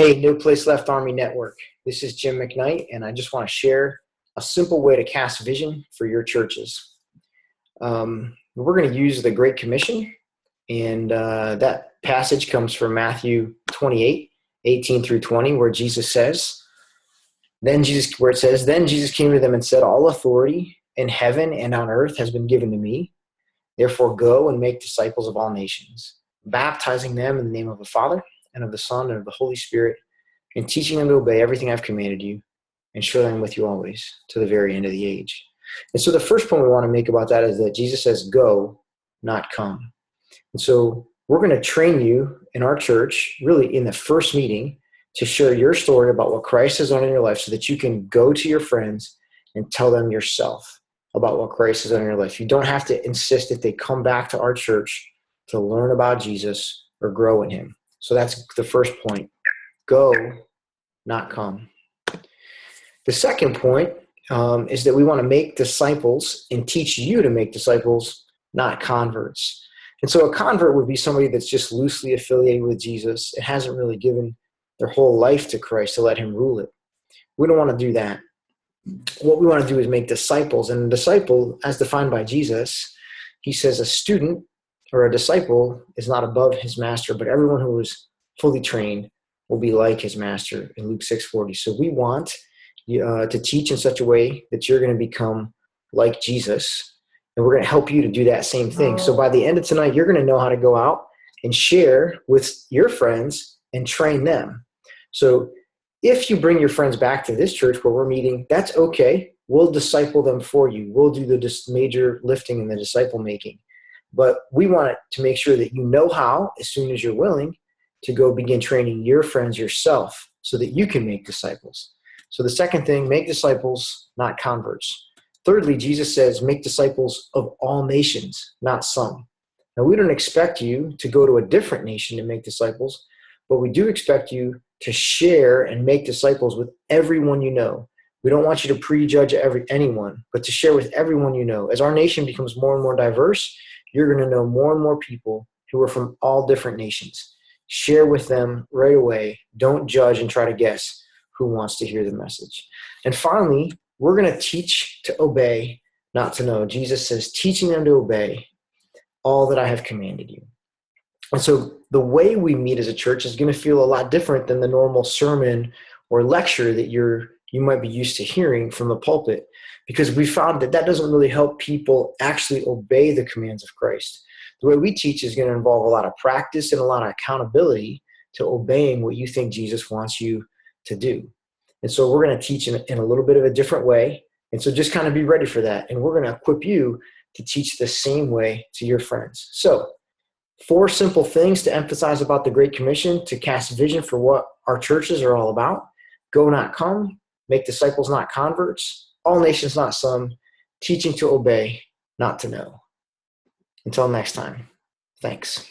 Hey, No Place Left Army Network. This is Jim McKnight, and I just want to share a simple way to cast vision for your churches. We're going to use the Great Commission, and that passage comes from Matthew 28:18 through 20, where Jesus says, then Jesus came to them and said, "All authority in heaven and on earth has been given to me. Therefore go and make disciples of all nations, baptizing them in the name of the Father, and of the Son, and of the Holy Spirit, and teaching them to obey everything I've commanded you, and surely I'm with you always, to the very end of the age." And so the first point we want to make about that is that Jesus says, go, not come. And so we're going to train you in our church, really in the first meeting, to share your story about what Christ has done in your life so that you can go to your friends and tell them yourself about what Christ has done in your life. You don't have to insist that they come back to our church to learn about Jesus or grow in him. So that's the first point. Go, not come. The second point is that we want to make disciples and teach you to make disciples, not converts. And so a convert would be somebody that's just loosely affiliated with Jesus. It hasn't really given their whole life to Christ to let him rule it. We don't want to do that. What we want to do is make disciples. And a disciple, as defined by Jesus, he says a student or a disciple is not above his master, but everyone who is fully trained will be like his master in Luke 6:40. So we want to teach in such a way that you're going to become like Jesus, and we're going to help you to do that same thing. So by the end of tonight, you're going to know how to go out and share with your friends and train them. So if you bring your friends back to this church where we're meeting, that's okay. We'll disciple them for you. We'll do the major lifting and the disciple making. But we want to make sure that you know how, as soon as you're willing, to go begin training your friends yourself so that you can make disciples. So the second thing, make disciples, not converts. Thirdly, Jesus says, make disciples of all nations, not some. Now, we don't expect you to go to a different nation to make disciples, but we do expect you to share and make disciples with everyone you know. We don't want you to prejudge anyone, but to share with everyone you know. As our nation becomes more and more diverse, you're going to know more and more people who are from all different nations. Share with them right away. Don't judge and try to guess who wants to hear the message. And finally, we're going to teach to obey, not to know. Jesus says, teaching them to obey all that I have commanded you. And so the way we meet as a church is going to feel a lot different than the normal sermon or lecture that you might be used to hearing from the pulpit, because we found that doesn't really help people actually obey the commands of Christ. The way we teach is going to involve a lot of practice and a lot of accountability to obeying what you think Jesus wants you to do. And so we're going to teach in a little bit of a different way. And so just kind of be ready for that. And we're going to equip you to teach the same way to your friends. So 4 simple things to emphasize about the Great Commission to cast vision for what our churches are all about. Go, not come. Make disciples, not converts. All nations, not some. Teaching to obey, not to know. Until next time, thanks.